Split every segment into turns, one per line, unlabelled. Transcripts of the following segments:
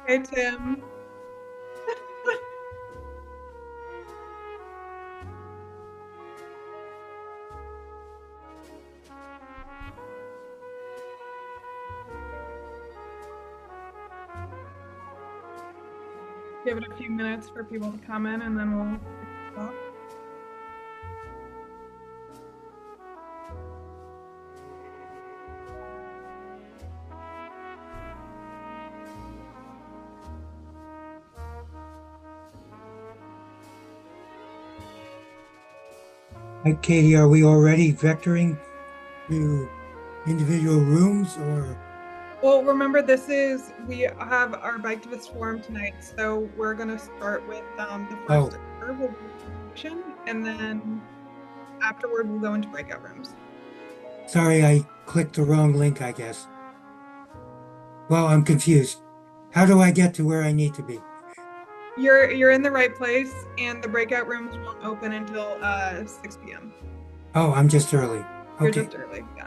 Hey, Tim. Give it a few minutes for people to come in and then we'll kick it off.
Hi, Katie, are we already vectoring to individual rooms or?
Well, remember, we have our Biketivist Forum tonight, so we're going to start with the first
Oh,
occur will be introduction, and then afterward we'll go into breakout rooms.
sorry, I clicked the wrong link, I guess. Well, I'm confused. How do I get to where I need to be?
You're in the right place, and the breakout rooms won't open until 6 p.m.
Oh, I'm just early.
You're
Okay.
just early, yeah.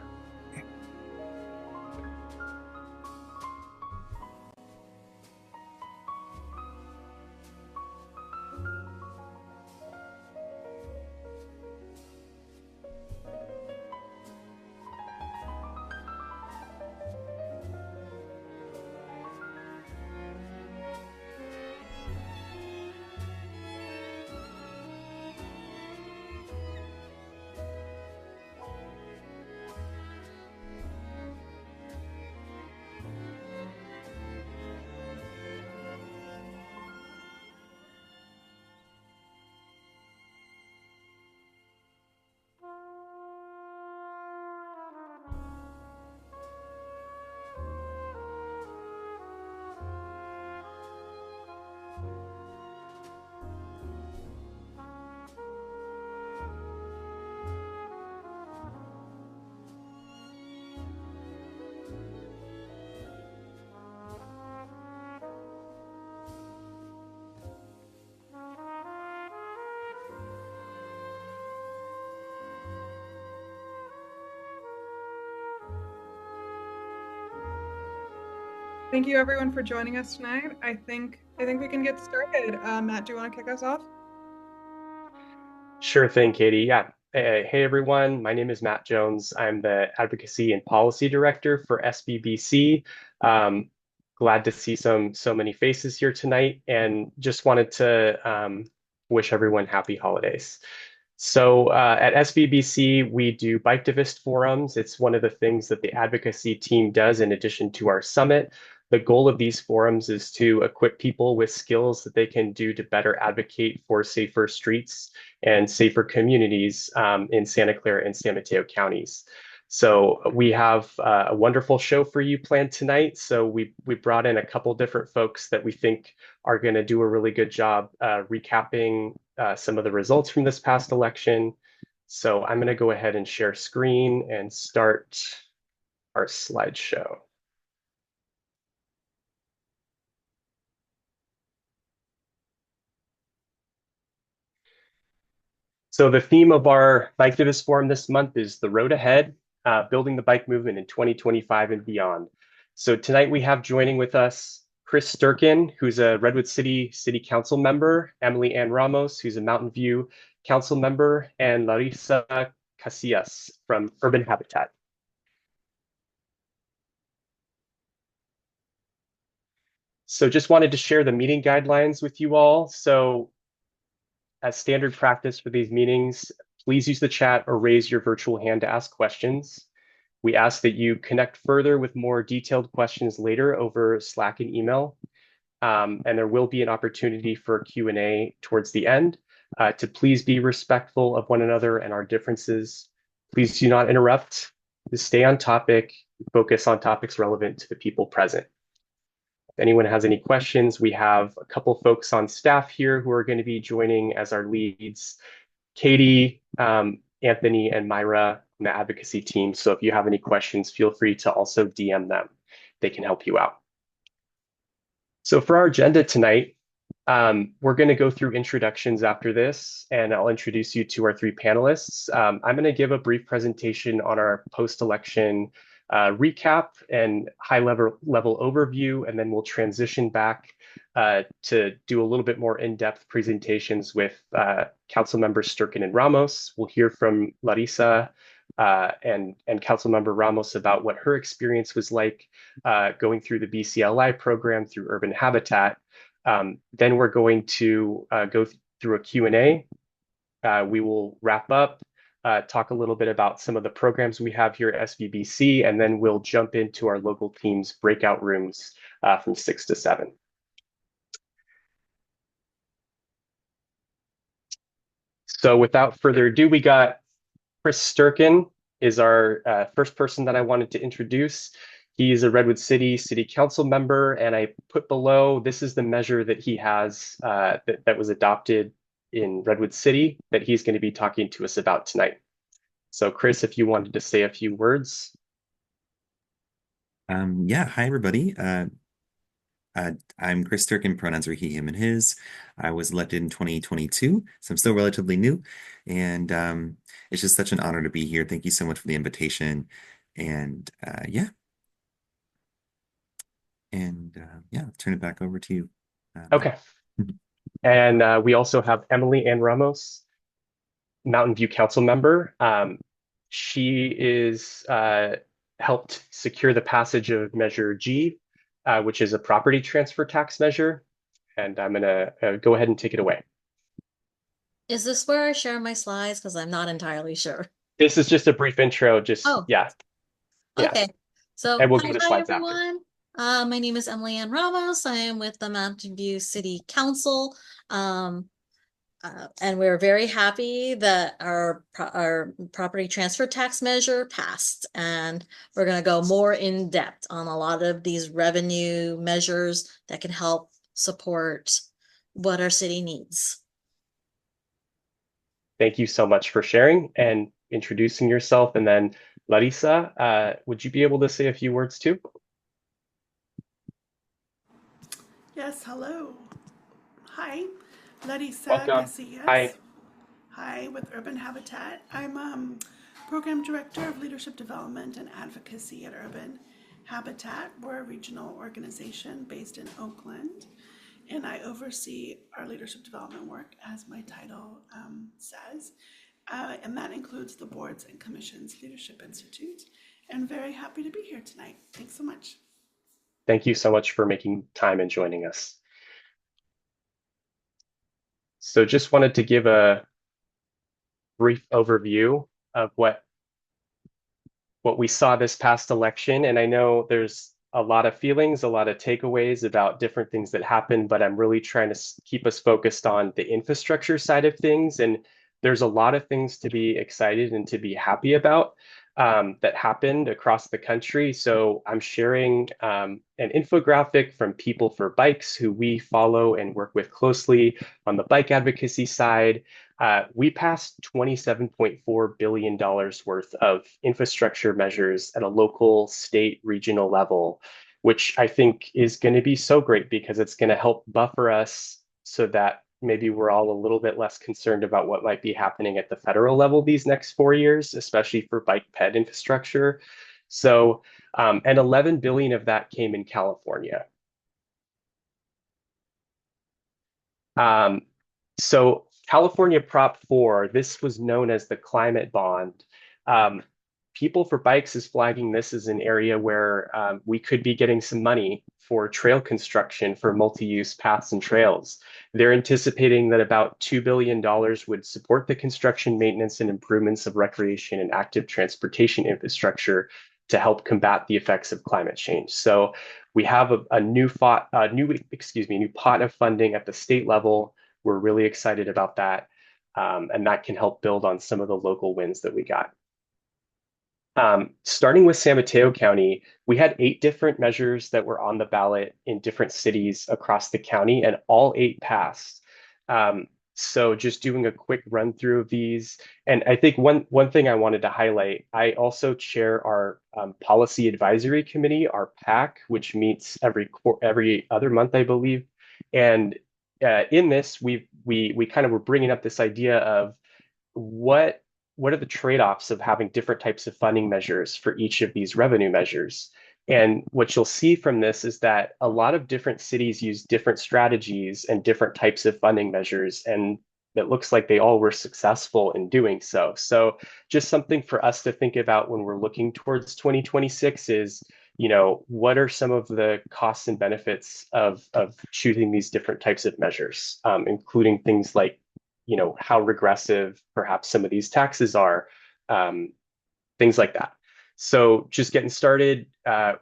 Thank you everyone for joining us tonight. I think we can get started. Matt, do you want to kick us off?
Sure thing, Katie. Yeah. Hey, everyone. My name is Matt Jones. I'm the Advocacy and Policy Director for SBBC. Um, Glad to see so many faces here tonight, and just wanted to wish everyone happy holidays. So at SBBC, we do Biketivist Forums. It's one of the things that the advocacy team does in addition to our summit. The goal of these forums is to equip people with skills that they can do to better advocate for safer streets and safer communities in Santa Clara and San Mateo counties. So we have a wonderful show for you planned tonight. So we brought in a couple different folks that we think are going to do a really good job recapping some of the results from this past election. So I'm going to go ahead and share screen and start our slideshow. So the theme of our Biketivist Forum this month is the road ahead, building the bike movement in 2025 and beyond. So tonight we have joining with us Chris Sturken, who's a Redwood City Council member, Emily Ann Ramos, who's a Mountain View Council member, and Larissa Casillas from Urban Habitat. So just wanted to share the meeting guidelines with you all. So as standard practice for these meetings, please use the chat or raise your virtual hand to ask questions. We ask that you connect further with more detailed questions later over Slack and email. And there will be an opportunity for Q&A towards the end. To please be respectful of one another and our differences. Please do not interrupt. To stay on topic, focus on topics relevant to the people present. If anyone has any questions, we have a couple folks on staff here who are going to be joining as our leads. Katie, Anthony, and Myra on the advocacy team. So if you have any questions, feel free to also DM them. They can help you out. So for our agenda tonight, we're going to go through introductions after this, and I'll introduce you to our three panelists. I'm going to give a brief presentation on our post-election recap and high level overview, and then we'll transition back to do a little bit more in-depth presentations with Councilmember Sturken and Ramos. We'll hear from Larissa and Councilmember Ramos about what her experience was like going through the BCLI program through Urban Habitat. Then we're going to go through a Q&A. We will wrap up, talk a little bit about some of the programs we have here at SVBC, and then we'll jump into our local teams breakout rooms from 6 to 7. So without further ado, we got Chris Sturken is our first person that I wanted to introduce. He's a Redwood City Council member, and I put below, this is the measure that he has that was adopted in Redwood City that he's going to be talking to us about tonight. So Chris, if you wanted to say a few words.
Yeah, hi everybody. I'm Chris Sturken, pronouns are he, him, and his. I was elected in 2022, so I'm still relatively new, and it's just such an honor to be here. Thank you so much for the invitation, and yeah, I'll turn it back over to you.
Okay. And we also have Emily Ann Ramos, Mountain View Council member. She is helped secure the passage of Measure G, which is a property transfer tax measure. And I'm going to go ahead and take it away.
Is this where I share my slides? Because I'm not entirely sure.
This is just a brief intro. Yeah.
Okay. So
and we'll go to slides
everyone. After. My name is Emily Ann Ramos. I am with the Mountain View City Council. And we're very happy that our property transfer tax measure passed, and we're going to go more in depth on a lot of these revenue measures that can help support what our city needs.
Thank you so much for sharing and introducing yourself. And then Larissa, would you be able to say a few words too?
Yes, hello. Hi. Larissa
Welcome.
Casillas. Hi, with Urban Habitat. I'm Program Director of Leadership Development and Advocacy at Urban Habitat. We're a regional organization based in Oakland, and I oversee our leadership development work, as my title says, and that includes the Boards and Commissions Leadership Institute, and very happy to be here tonight. Thanks so much.
Thank you so much for making time and joining us. So just wanted to give a brief overview of what we saw this past election. And I know there's a lot of feelings, a lot of takeaways about different things that happened, but I'm really trying to keep us focused on the infrastructure side of things. And there's a lot of things to be excited and to be happy about that happened across the country. So I'm sharing an infographic from People for Bikes, who we follow and work with closely on the bike advocacy side. We passed $27.4 billion worth of infrastructure measures at a local, state, regional level, which I think is going to be so great because it's going to help buffer us so that maybe we're all a little bit less concerned about what might be happening at the federal level these next 4 years, especially for bike ped infrastructure. So, and 11 billion of that came in California. So California Prop 4, this was known as the climate bond. People for Bikes is flagging this as an area where we could be getting some money for trail construction for multi-use paths and trails. They're anticipating that about $2 billion would support the construction, maintenance, and improvements of recreation and active transportation infrastructure to help combat the effects of climate change. So we have a new pot of funding at the state level. We're really excited about that, and that can help build on some of the local wins that we got. Starting with San Mateo County, we had 8 different measures that were on the ballot in different cities across the county, and all 8 passed. So just doing a quick run through of these. And I think one thing I wanted to highlight, I also chair our Policy Advisory Committee, our PAC, which meets every other month, I believe. And in this, we kind of were bringing up this idea of what what are the trade-offs of having different types of funding measures for each of these revenue measures? And what you'll see from this is that a lot of different cities use different strategies and different types of funding measures, and it looks like they all were successful in doing so. So just something for us to think about when we're looking towards 2026 is, what are some of the costs and benefits of choosing these different types of measures, including things like, how regressive perhaps some of these taxes are, things like that. So just getting started,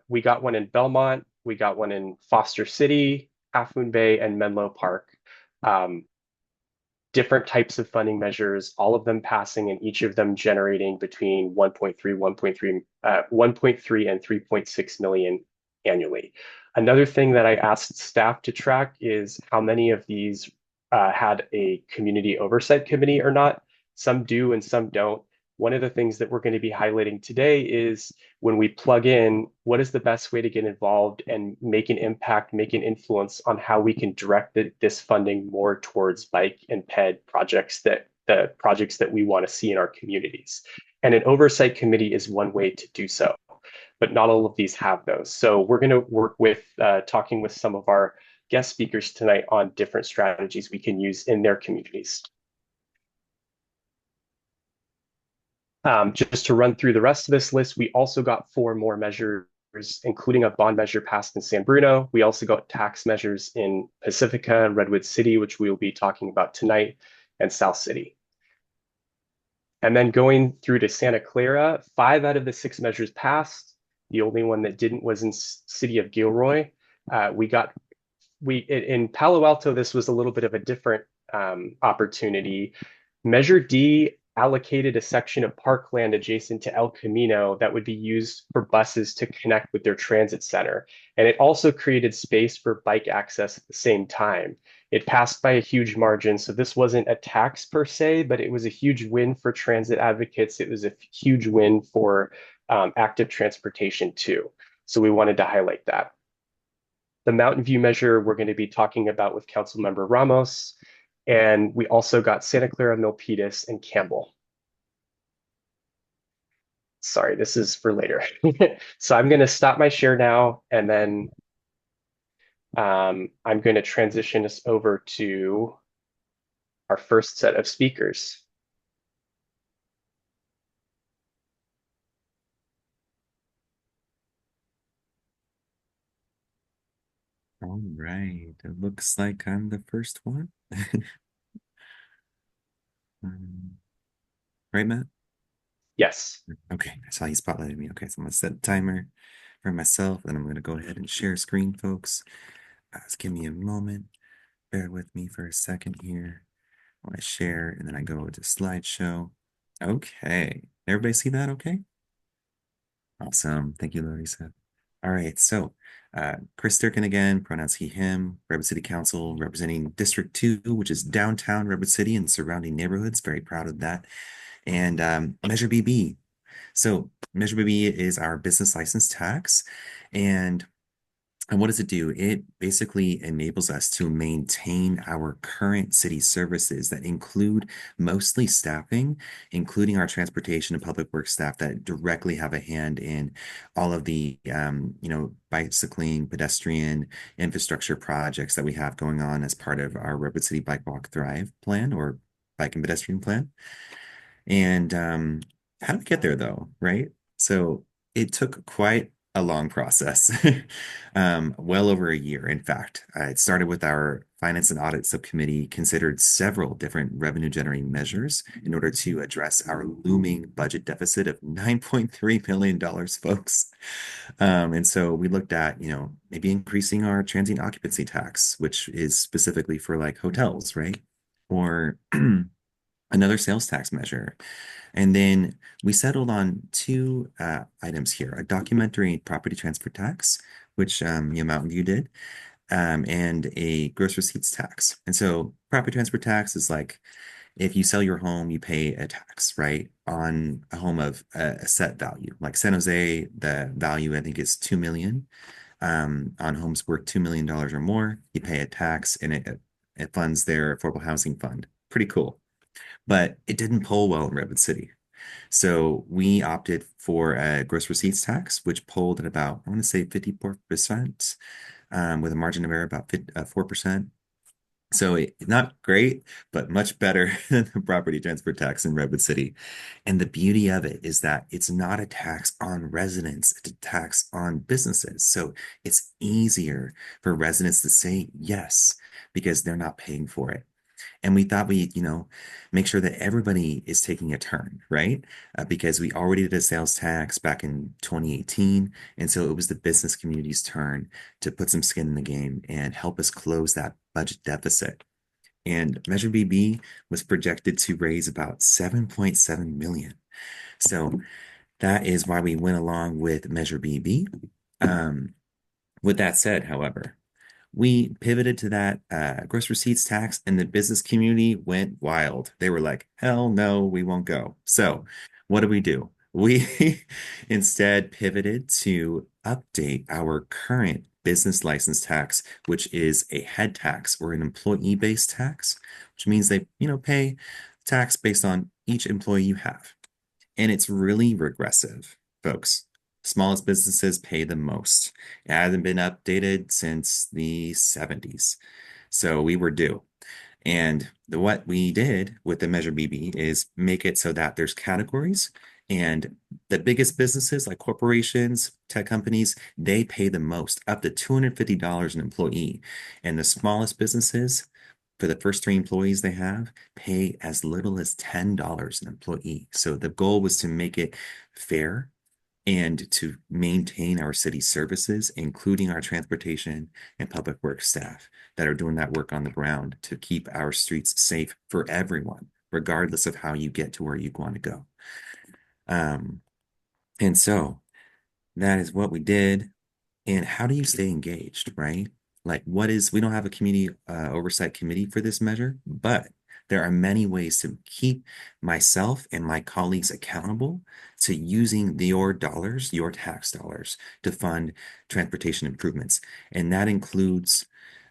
we got one in Belmont, we got one in Foster City, Half Moon Bay, and Menlo Park. Different types of funding measures, all of them passing, and each of them generating between 1.3 and 3.6 million annually. Another thing that I asked staff to track is how many of these had a community oversight committee or not. Some do and some don't. One of the things that we're going to be highlighting today is when we plug in, what is the best way to get involved and make an impact, make an influence on how we can direct this funding more towards bike and ped projects, the projects that we want to see in our communities. And an oversight committee is one way to do so, but not all of these have those. So we're going to work with talking with some of our guest speakers tonight on different strategies we can use in their communities. Just to run through the rest of this list, we also got 4 more measures, including a bond measure passed in San Bruno. We also got tax measures in Pacifica, Redwood City, which we will be talking about tonight, and South City. And then going through to Santa Clara, 5 out of the 6 measures passed. The only one that didn't was in City of Gilroy. In Palo Alto, this was a little bit of a different opportunity. Measure D allocated a section of parkland adjacent to El Camino that would be used for buses to connect with their transit center. And it also created space for bike access at the same time. It passed by a huge margin, so this wasn't a tax per se, but it was a huge win for transit advocates. It was a huge win for active transportation too. So we wanted to highlight that. The Mountain View measure we're going to be talking about with Councilmember Ramos. And we also got Santa Clara, Milpitas, and Campbell. Sorry, this is for later. So I'm going to stop my share now, and then I'm going to transition us over to our first set of speakers.
All right, it looks like I'm the first one. Right, Matt?
Yes.
Okay, I saw you spotlighted me. Okay, so I'm gonna set a timer for myself, and I'm gonna go ahead and share screen, folks. Just give me a moment. Bear with me for a second here. I share, and then I go to slideshow. Okay, everybody see that? Okay. Awesome. Thank you, Larissa. All right, so Chris Sturken again, pronouns he, him, Redwood City Council, representing District 2, which is downtown Redwood City and surrounding neighborhoods. Very proud of that. And Measure BB. So Measure BB is our business license tax. And what does it do? It basically enables us to maintain our current city services that include mostly staffing, including our transportation and public works staff that directly have a hand in all of the, bicycling, pedestrian infrastructure projects that we have going on as part of our Redwood City Bike Walk Thrive plan or bike and pedestrian plan. And how did we get there though, right? So it took quite a long process, well over a year. In fact, it started with our Finance and Audit Subcommittee, considered several different revenue generating measures in order to address our looming budget deficit of $9.3 million, folks. And so we looked at, maybe increasing our transient occupancy tax, which is specifically for like hotels, right? Or another sales tax measure. And then we settled on 2 items here, a documentary property transfer tax, which Mountain View did, and a gross receipts tax. And so property transfer tax is like if you sell your home, you pay a tax, right, on a home of a set value. Like San Jose, the value I think is $2 million. On homes worth $2 million or more, you pay a tax, and it funds their affordable housing fund. Pretty cool. But it didn't poll well in Redwood City. So we opted for a gross receipts tax, which polled at about, I want to say 54%, with a margin of error about 4%. So not great, but much better than the property transfer tax in Redwood City. And the beauty of it is that it's not a tax on residents, it's a tax on businesses. So it's easier for residents to say yes because they're not paying for it. And we thought we'd make sure that everybody is taking a turn, right? Because we already did a sales tax back in 2018. And so it was the business community's turn to put some skin in the game and help us close that budget deficit. And Measure BB was projected to raise about 7.7 million. So that is why we went along with Measure BB. With that said, however, we pivoted to that gross receipts tax, and the business community went wild. They were like, hell no, we won't go. So what do? We instead pivoted to update our current business license tax, which is a head tax or an employee-based tax, which means they pay tax based on each employee you have. And it's really regressive, folks. Smallest businesses pay the most. It hasn't been updated since the 70s. So we were due. And what we did with the Measure BB is make it so that there's categories, and the biggest businesses like corporations, tech companies, they pay the most, up to $250 an employee. And the smallest businesses, for the first 3 employees they have, pay as little as $10 an employee. So the goal was to make it fair and to maintain our city services, including our transportation and public works staff that are doing that work on the ground to keep our streets safe for everyone, regardless of how you get to where you want to go. And so that is what we did. And how do you stay engaged, right? Like, we don't have a community oversight committee for this measure, but there are many ways to keep myself and my colleagues accountable to using your dollars, your tax dollars, to fund transportation improvements. And that includes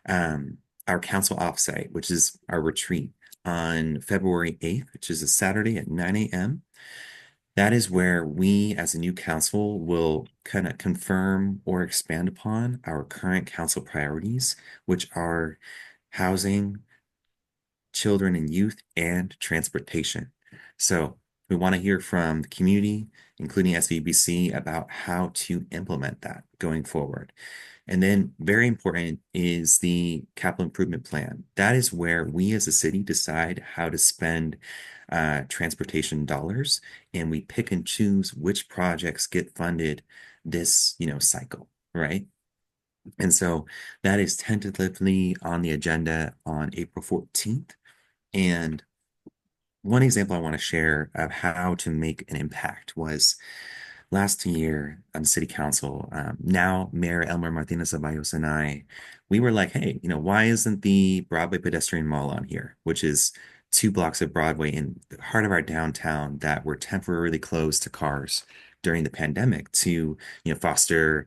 our council offsite, which is our retreat on February 8th, which is a Saturday at 9 a.m. That is where we, as a new council, will kind of confirm or expand upon our current council priorities, which are housing, children and youth, and transportation. So we want to hear from the community, including SVBC, about how to implement that going forward. And then very important is the capital improvement plan. That is where we as a city decide how to spend transportation dollars, and we pick and choose which projects get funded this cycle, right? And so that is tentatively on the agenda on April 14th. And one example I want to share of how to make an impact was last year on the city council. Now Mayor Elmer Martinez Ceballos and we were like, hey, why isn't the Broadway pedestrian mall on here, which is 2 blocks of Broadway in the heart of our downtown that were temporarily closed to cars during the pandemic to foster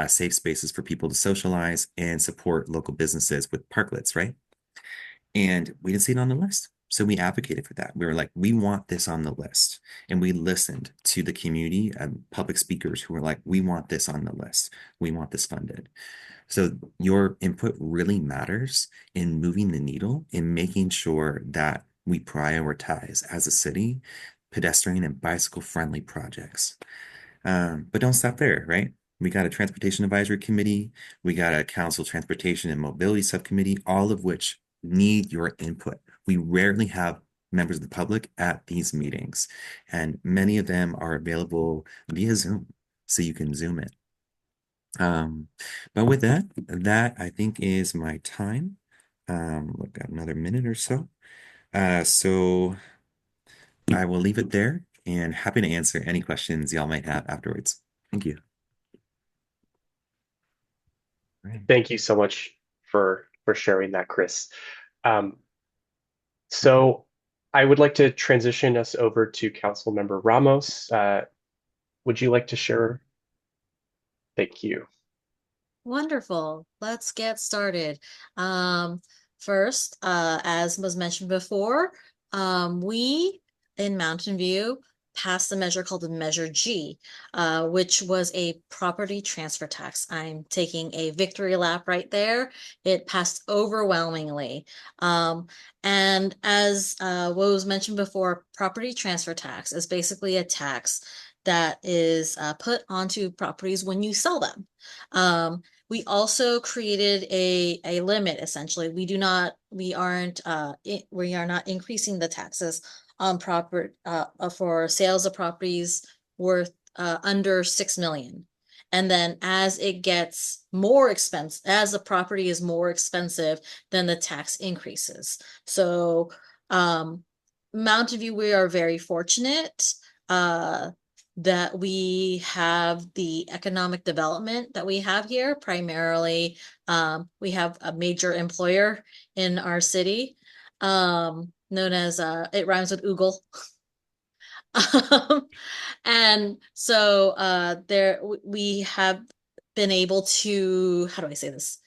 safe spaces for people to socialize and support local businesses with parklets, right? And we didn't see it on the list. So we advocated for that. We were like, we want this on the list. And we listened to the community and public speakers who were like, we want this on the list. We want this funded. So your input really matters in moving the needle, in making sure that we prioritize as a city pedestrian and bicycle friendly projects. But don't stop there, right? We got a transportation advisory committee. We got a council transportation and mobility subcommittee, all of which need your input. We rarely have members of the public at these meetings, and many of them are available via Zoom, so you can Zoom in. But with that I think is my time. We've got another minute or so. So I will leave it there and happy to answer any questions y'all might have afterwards. Thank you. Right.
Thank you so much for sharing that, Chris. So I would like to transition us over to Councilmember Ramos. Would you like to share? Thank you.
Wonderful. Let's get started. First, as was mentioned before, we in Mountain View passed a measure called the Measure G, which was a property transfer tax. I'm taking a victory lap right there. It passed overwhelmingly. And as what was mentioned before, property transfer tax is basically a tax that is put onto properties when you sell them. We also created a limit, essentially. We are not increasing the taxes on for sales of properties worth under 6 million. And then as it gets more expensive, as the property is more expensive, then the tax increases. So Mountain View, we are very fortunate that we have the economic development that we have here. Primarily, we have a major employer in our city, known as, it rhymes with Oogle. And so there we have been able to, how do I say this?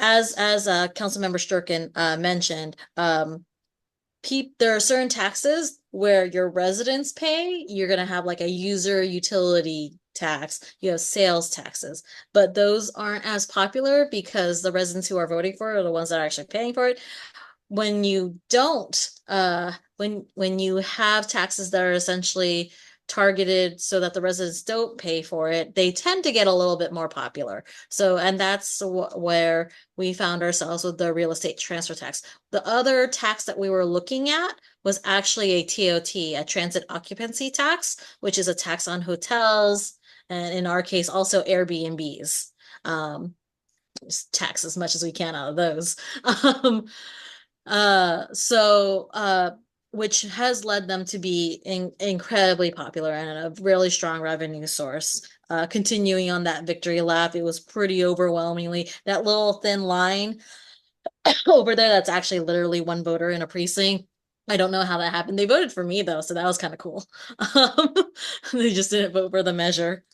As Councilmember Sturken mentioned, there are certain taxes where your residents pay. You're going to have like a user utility tax, you have sales taxes, but those aren't as popular because the residents who are voting for it are the ones that are actually paying for it. When you don't, when you have taxes that are essentially targeted so that the residents don't pay for it, they tend to get a little bit more popular. So, and that's where we found ourselves with the real estate transfer tax. The other tax that we were looking at was actually a TOT, a transit occupancy tax, which is a tax on hotels, and in our case, also Airbnbs. Just tax as much as we can out of those. Which has led them to be incredibly popular and a really strong revenue source. Continuing on that victory lap, it was pretty overwhelmingly that little thin line over there. That's actually literally one voter in a precinct. I don't know how that happened. They voted for me though, so that was kind of cool. They just didn't vote for the measure.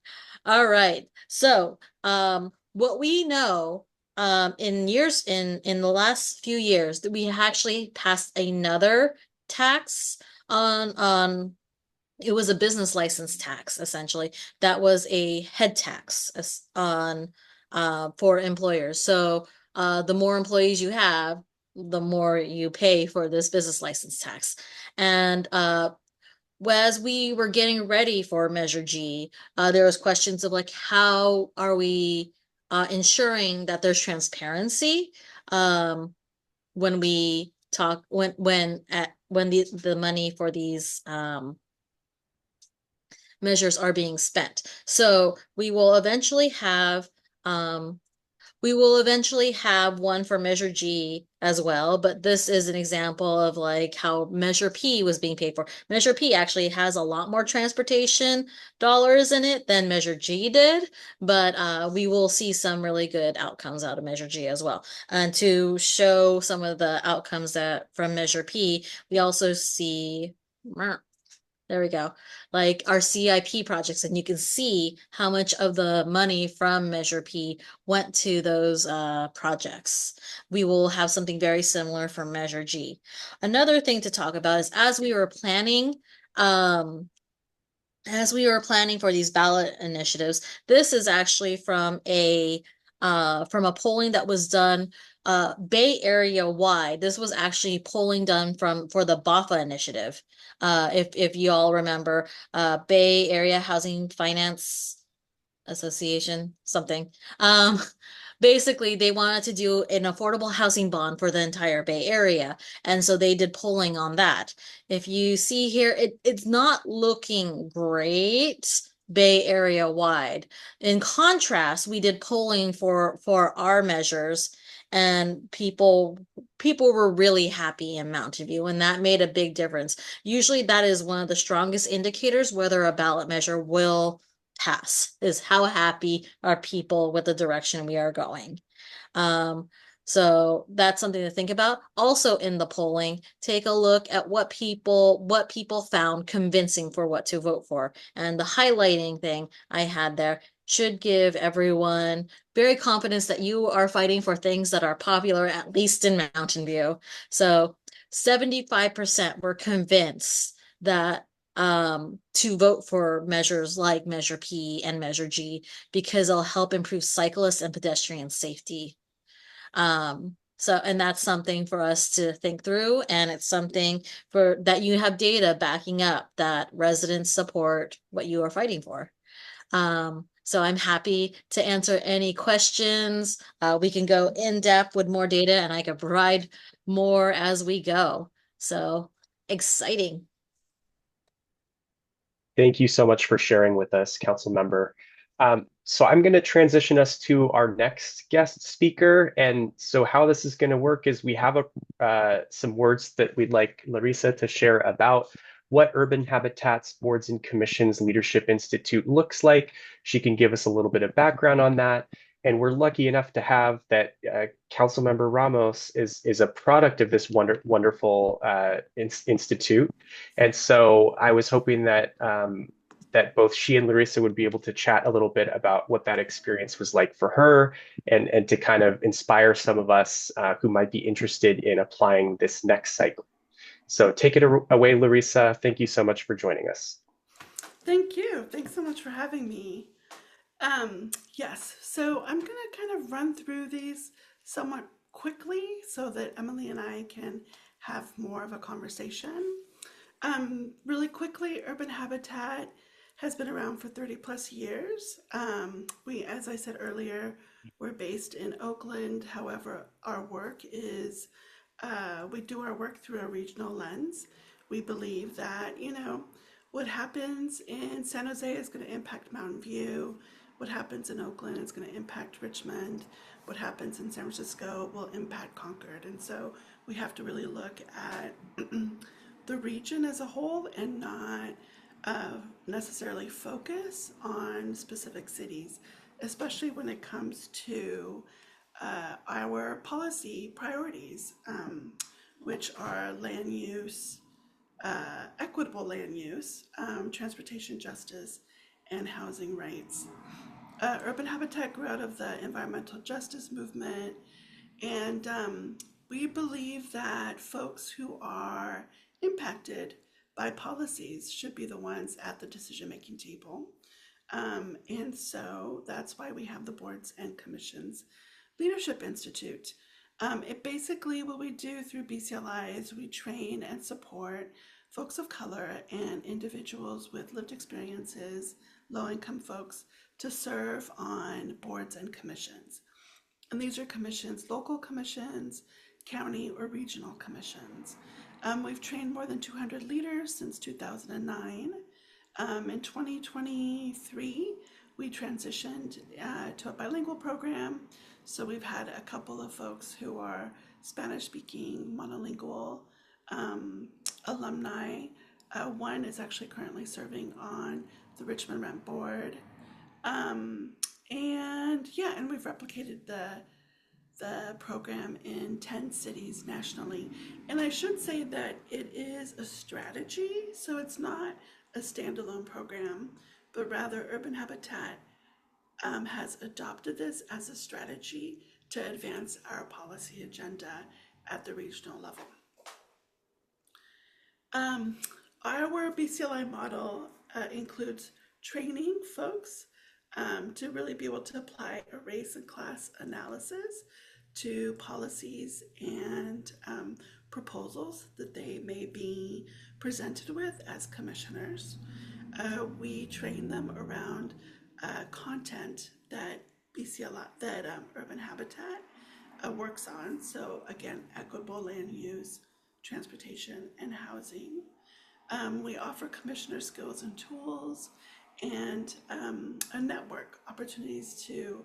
All right. So, what we know in the last few years that we actually passed another tax on it was a business license tax, essentially. That was a head tax on for employers. So the more employees you have, the more you pay for this business license tax. And as we were getting ready for Measure G, there was questions of like, how are we ensuring that there's transparency when we talk when the money for these measures are being spent. So we will eventually have one for Measure G as well, but this is an example of like how Measure P was being paid for. Measure P actually has a lot more transportation dollars in it than Measure G did, but we will see some really good outcomes out of Measure G as well. And to show some of the outcomes from Measure P, we also see there we go. Like our CIP projects, and you can see how much of the money from Measure P went to those projects. We will have something very similar for Measure G. Another thing to talk about is as we were planning for these ballot initiatives, this is actually from a polling that was done Bay Area wide. This was actually polling done for the BAFA initiative. If you all remember, Bay Area Housing Finance Association, something. Basically, they wanted to do an affordable housing bond for the entire Bay Area. And so they did polling on that. If you see here, it's not looking great Bay Area wide. In contrast, we did polling for our measures, and people were really happy in Mountain View, and that made a big difference. Usually that is one of the strongest indicators whether a ballot measure will pass, is how happy are people with the direction we are going. So that's something to think about. Also in the polling, take a look at what people found convincing for what to vote for. And the highlighting thing I had there should give everyone very confidence that you are fighting for things that are popular, at least in Mountain View. So 75% were convinced that to vote for measures like Measure P and Measure G, because it'll help improve cyclist and pedestrian safety. And that's something for us to think through, and it's something for that you have data backing up that residents support what you are fighting for. So I'm happy to answer any questions. We can go in depth with more data, and I can provide more as we go. So exciting.
Thank you so much for sharing with us, Councilmember. So I'm going to transition us to our next guest speaker. And so how this is going to work is we have some words that we'd like Larissa to share about what Urban Habitat's Boards and Commissions Leadership Institute looks like. She can give us a little bit of background on that. And we're lucky enough to have that Councilmember Ramos is a product of this wonderful institute. And so I was hoping that that both she and Larissa would be able to chat a little bit about what that experience was like for her, and to kind of inspire some of us who might be interested in applying this next cycle. So take it away, Larissa. Thank you so much for joining us.
Thank you. Thanks so much for having me. Yes, so I'm going to kind of run through these somewhat quickly so that Emily and I can have more of a conversation. Really quickly, Urban Habitat has been around for 30 plus years. As I said earlier, we're based in Oakland. However, our work is, we do our work through a regional lens. We believe that, what happens in San Jose is going to impact Mountain View. What happens in Oakland is going to impact Richmond. What happens in San Francisco will impact Concord. And so we have to really look at the region as a whole and not necessarily focus on specific cities, especially when it comes to our policy priorities, which are land use, equitable land use, transportation justice, and housing rights. Urban Habitat grew out of the environmental justice movement, and we believe that folks who are impacted by policies should be the ones at the decision-making table. And so that's why we have the Boards and Commissions Leadership Institute. It basically, what we do through BCLI is we train and support folks of color and individuals with lived experiences, low-income folks, to serve on boards and commissions. And these are commissions, local commissions, county or regional commissions. We've trained more than 200 leaders since 2009. In 2023, we transitioned to a bilingual program. So we've had a couple of folks who are Spanish-speaking, monolingual alumni. One is actually currently serving on the Richmond Rent Board. And we've replicated the program in 10 cities nationally. And I should say that it is a strategy, so it's not a standalone program, but rather Urban Habitat has adopted this as a strategy to advance our policy agenda at the regional level. Our BCLI model includes training folks to really be able to apply a race and class analysis to policies and proposals that they may be presented with as commissioners. We train them around content that Urban Habitat works on. So again, equitable land use, transportation, and housing. We offer commissioner skills and tools, and a network, opportunities to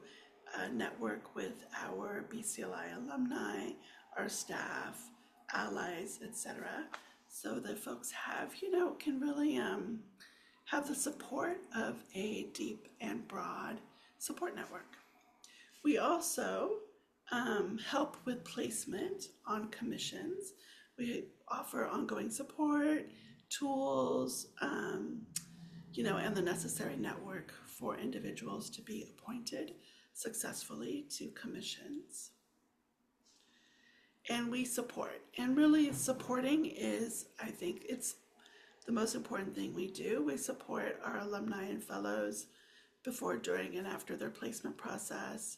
network with our BCLI alumni, our staff, allies, etc., so that folks have, can really have the support of a deep and broad support network. We also help with placement on commissions. We offer ongoing support, tools, and the necessary network for individuals to be appointed successfully to commissions. And we support, and really supporting is, I think it's the most important thing we do. We support our alumni and fellows before, during, and after their placement process.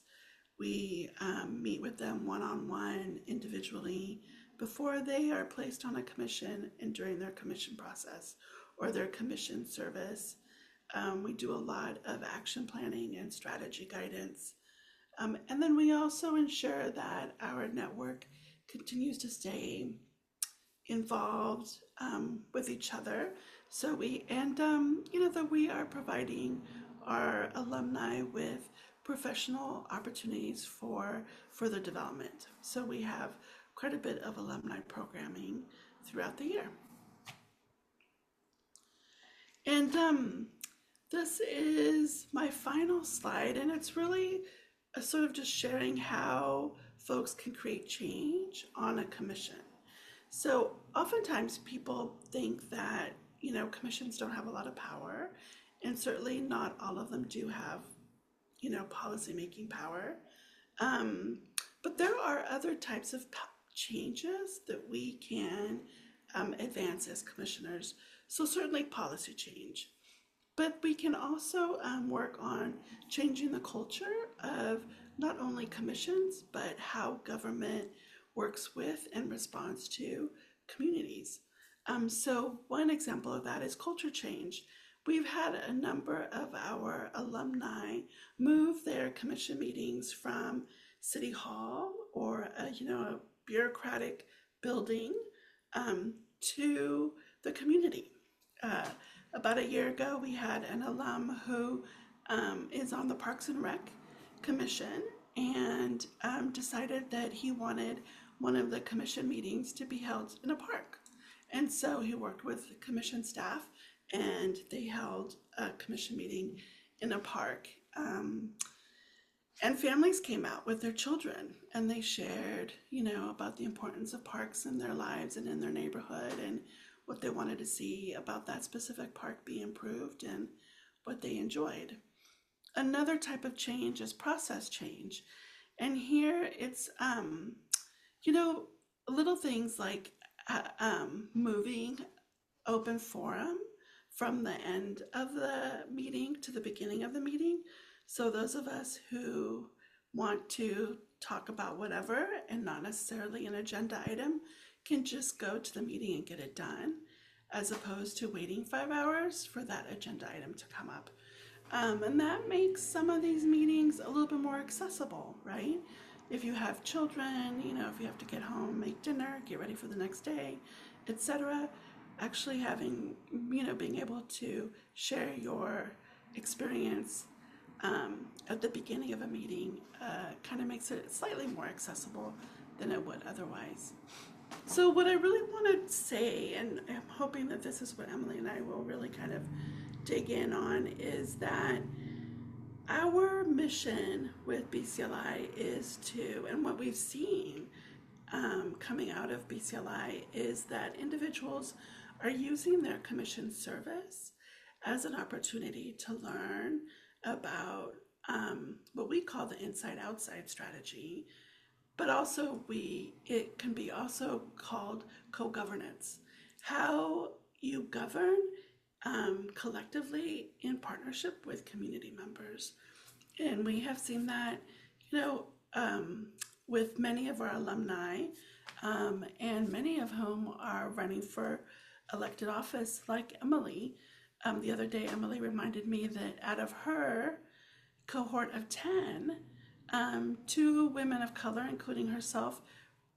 We meet with them one-on-one, individually, before they are placed on a commission and during their commission process or their commission service. We do a lot of action planning and strategy guidance. And then we also ensure that our network continues to stay involved with each other. So that we are providing our alumni with professional opportunities for further development. So we have quite a bit of alumni programming throughout the year. And this is my final slide, and it's really a sort of just sharing how folks can create change on a commission. So oftentimes people think that, commissions don't have a lot of power, and certainly not all of them do have, policymaking power. But there are other types of changes that we can advance as commissioners. So certainly policy change. But we can also work on changing the culture of not only commissions, but how government works with and responds to communities. So one example of that is culture change. We've had a number of our alumni move their commission meetings from City Hall or a bureaucratic building to the community. About a year ago, we had an alum who is on the Parks and Rec Commission and decided that he wanted one of the commission meetings to be held in a park. And so he worked with the commission staff, and they held a commission meeting in a park. And families came out with their children, and they shared, about the importance of parks in their lives and in their neighborhood, and what they wanted to see about that specific park be improved and what they enjoyed. Another type of change is process change. And here it's, little things like moving open forum from the end of the meeting to the beginning of the meeting. So those of us who want to talk about whatever and not necessarily an agenda item can just go to the meeting and get it done, as opposed to waiting 5 hours for that agenda item to come up. And that makes some of these meetings a little bit more accessible, right? If you have children, if you have to get home, make dinner, get ready for the next day, etc., actually having, being able to share your experience at the beginning of a meeting kind of makes it slightly more accessible than it would otherwise. So what I really want to say, and I'm hoping that this is what Emily and I will really kind of dig in on, is that our mission with BCLI is to, and what we've seen coming out of BCLI, is that individuals are using their commission service as an opportunity to learn about what we call the inside-outside strategy, but also it can be also called co-governance. How you govern collectively in partnership with community members. And we have seen that, with many of our alumni, and many of whom are running for elected office, like Emily. The other day, Emily reminded me that out of her cohort of 10, 2 women of color, including herself,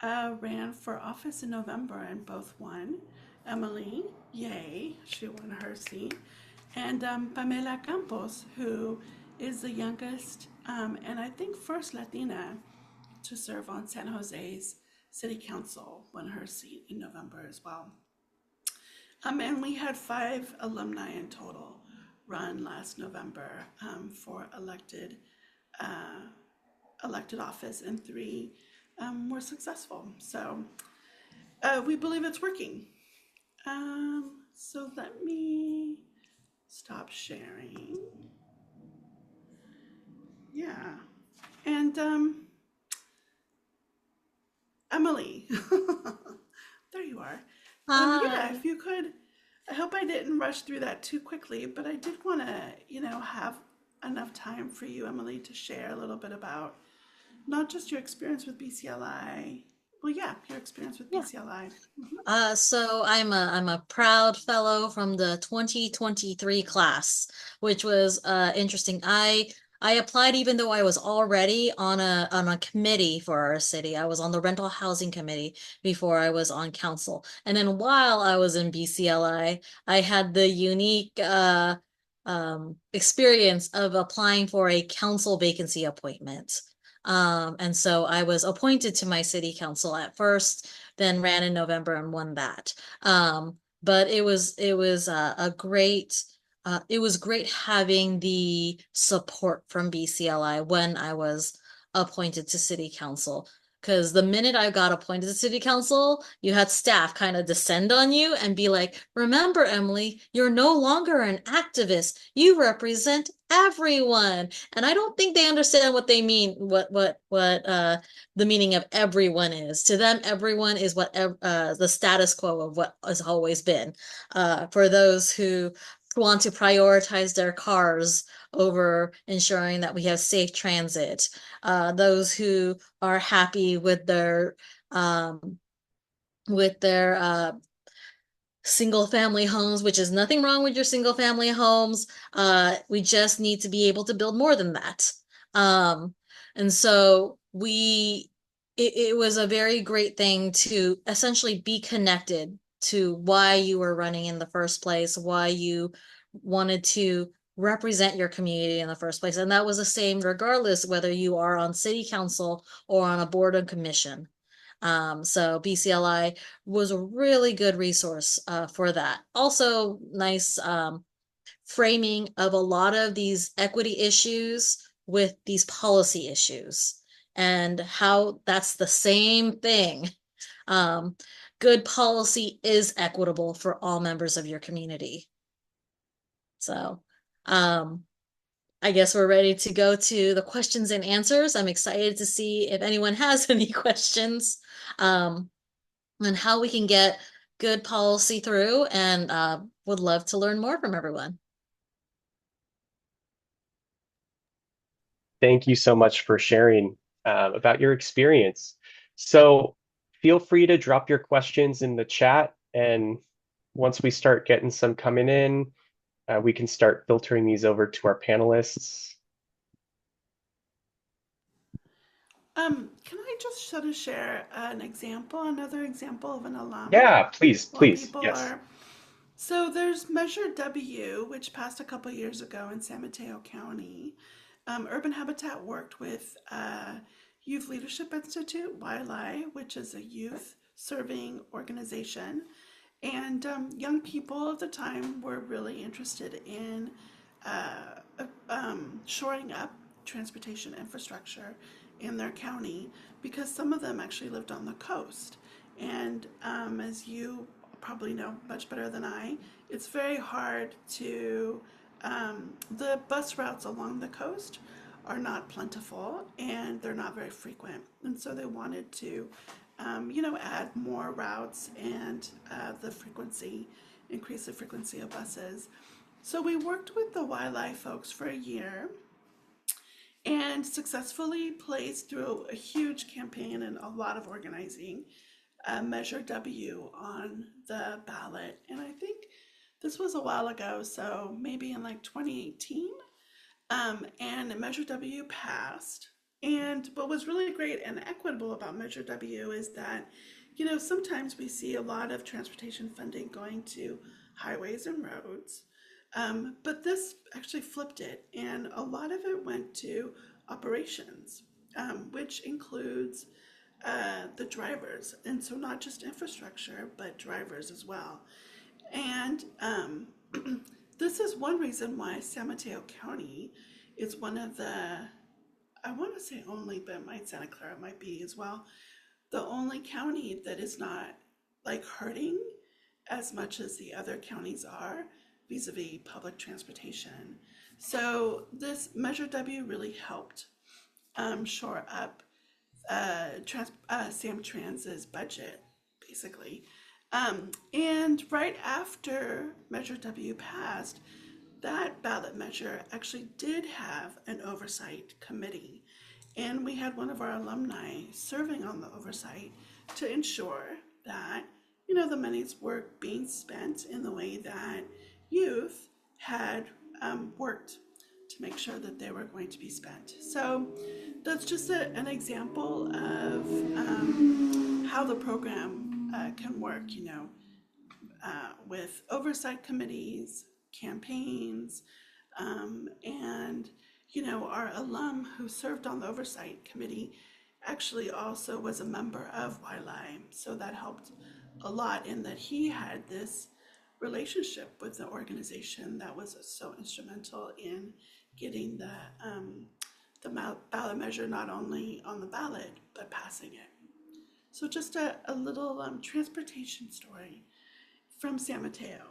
ran for office in November and both won. Emily, yay, she won her seat. And Pamela Campos, who is the youngest and I think first Latina to serve on San Jose's City Council, won her seat in November as well. And we had 5 alumni in total run last November for elected office, and 3 were successful. So we believe it's working. So let me stop sharing. Yeah. And Emily, there you are. Yeah, if you could I hope I didn't rush through that too quickly, but I did want to, have enough time for you, Emily, to share a little bit about not just your experience with BCLI. Well, yeah, your experience with
Yeah.
BCLI.
So I'm a proud fellow from the 2023 class, which was interesting. I applied even though I was already on a committee for our city. I was on the rental housing committee before I was on council. And then while I was in BCLI, I had the unique experience of applying for a council vacancy appointment. And so I was appointed to my city council at first, then ran in November and won that. But it was it was great having the support from BCLI when I was appointed to city council. Because the minute I got appointed to city council, you had staff kind of descend on you and be like, remember, Emily, you're no longer an activist. You represent everyone. And I don't think they understand what they mean, what the meaning of everyone is. To them, everyone is what the status quo of what has always been. For those who want to prioritize their cars over ensuring that we have safe transit, those who are happy um, with their single family homes, which is nothing wrong with your single family homes. We just need to be able to build more than that. And so it was a very great thing to essentially be connected to why you were running in the first place, why you wanted to represent your community in the first place. And that was the same regardless whether you are on city council or on a board and commission. So BCLI was a really good resource for that. Also, nice framing of a lot of these equity issues with these policy issues and how that's the same thing. Um, Good policy is equitable for all members of your community. So, I guess we're ready to go to the questions and answers. I'm excited to see if anyone has any questions. And how we can get good policy through, and would love to learn more from everyone.
Thank you so much for sharing about your experience. So feel free to drop your questions in the chat, and once we start getting some coming in, we can start filtering these over to our panelists.
Can I just sort of share another example of an alum?
Yeah, please,
While
please.
people
Yes.
are, so there's Measure W, which passed a couple years ago in San Mateo County. Urban Habitat worked with Youth Leadership Institute, YLI, which is a youth serving organization. And young people at the time were really interested in shoring up transportation infrastructure in their county because some of them actually lived on the coast. And as you probably know much better than I, it's very hard to, the bus routes along the coast are not plentiful and they're not very frequent. And so they wanted to, add more routes and increase the frequency of buses. So we worked with the YLI folks for a year and successfully placed through a huge campaign and a lot of organizing Measure W on the ballot. And I think this was a while ago, so maybe in like 2018. And Measure W passed. And what was really great and equitable about Measure W is that, sometimes we see a lot of transportation funding going to highways and roads. But this actually flipped it, and a lot of it went to operations, which includes the drivers. And so, not just infrastructure, but drivers as well. And this is one reason why San Mateo County is one of the, I want to say only, but Santa Clara might be as well, the only county that is not like hurting as much as the other counties are vis-a-vis public transportation. So this Measure W really helped shore up Samtrans's budget, basically. And right after Measure W passed, that ballot measure actually did have an oversight committee. And we had one of our alumni serving on the oversight to ensure that, the monies were being spent in the way that youth had worked to make sure that they were going to be spent. So that's just an example of how the program can work, with oversight committees, campaigns, and our alum who served on the oversight committee actually also was a member of YLI, so that helped a lot in that he had this relationship with the organization that was so instrumental in getting the ballot measure not only on the ballot but passing it. So just a little transportation story from San Mateo.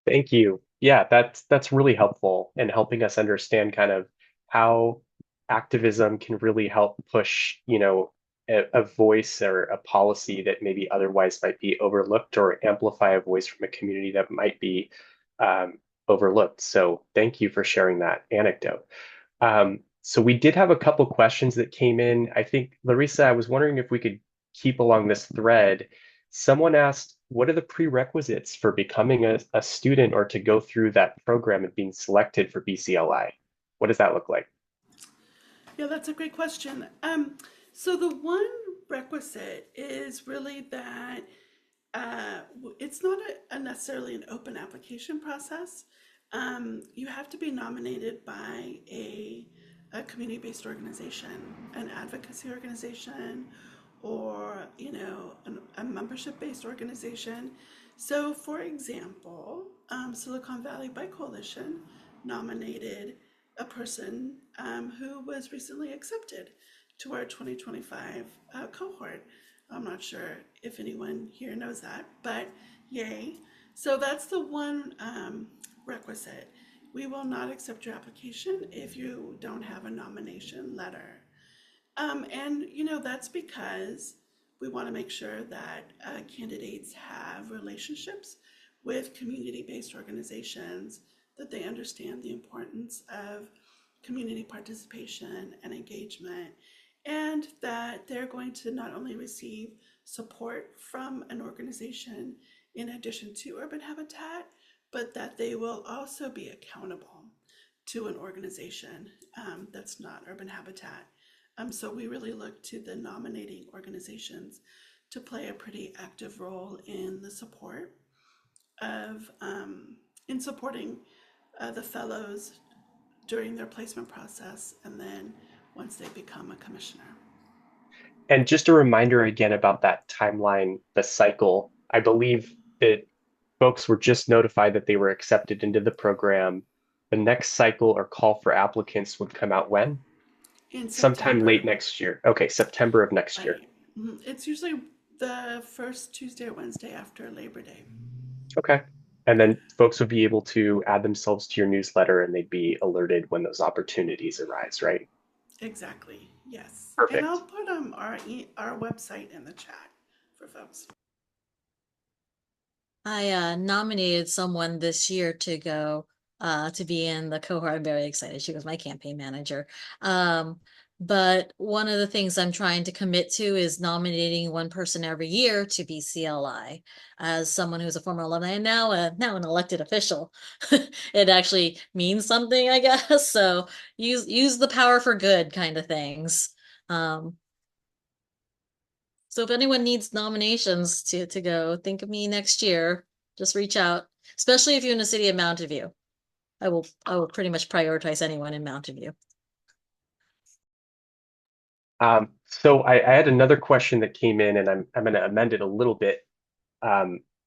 Thank you. Yeah, that's really helpful in helping us understand kind of how activism can really help push, a voice or a policy that maybe otherwise might be overlooked or amplify a voice from a community that might be um, overlooked. So thank you for sharing that anecdote. So we did have a couple questions that came in. I think, Larissa, I was wondering if we could keep along this thread. Someone asked, what are the prerequisites for becoming a student or to go through that program and being selected for BCLI? What does that look like?
Yeah, that's a great question. So the one requisite is really that it's not necessarily an open application process. You have to be nominated by a community-based organization, an advocacy organization, or a membership-based organization. So, for example, Silicon Valley Bike Coalition nominated a person who was recently accepted to our 2025 cohort. I'm not sure if anyone here knows that, but yay. So that's the one requisite. We will not accept your application if you don't have a nomination letter. And that's because we want to make sure that candidates have relationships with community-based organizations, that they understand the importance of community participation and engagement, and that they're going to not only receive support from an organization in addition to Urban Habitat, but that they will also be accountable to an organization that's not Urban Habitat. So we really look to the nominating organizations to play a pretty active role in the support of in supporting the fellows during their placement process, and then once they become a commissioner.
And just a reminder again about that timeline, the cycle. I believe that folks were just notified that they were accepted into the program. The next cycle or call for applicants would come out when?
In
Sometime late
September,
next year. Okay, September of next year.
right? It's usually the first Tuesday or Wednesday after Labor Day.
Okay. And then folks would be able to add themselves to your newsletter and they'd be alerted when those opportunities arise, right?
Exactly. Yes. And I'll
Perfect.
put our website in the chat for folks.
I nominated someone this year to go to be in the cohort. I'm very excited. She was my campaign manager. But one of the things I'm trying to commit to is nominating one person every year to be CLI. As someone who's a former alumni and now an elected official, it actually means something, I guess. So use the power for good kind of things. So if anyone needs nominations to go, think of me next year. Just reach out, especially if you're in the city of Mountain View. I will pretty much prioritize anyone in Mountain View.
So I had another question that came in, and I'm going to amend it a little bit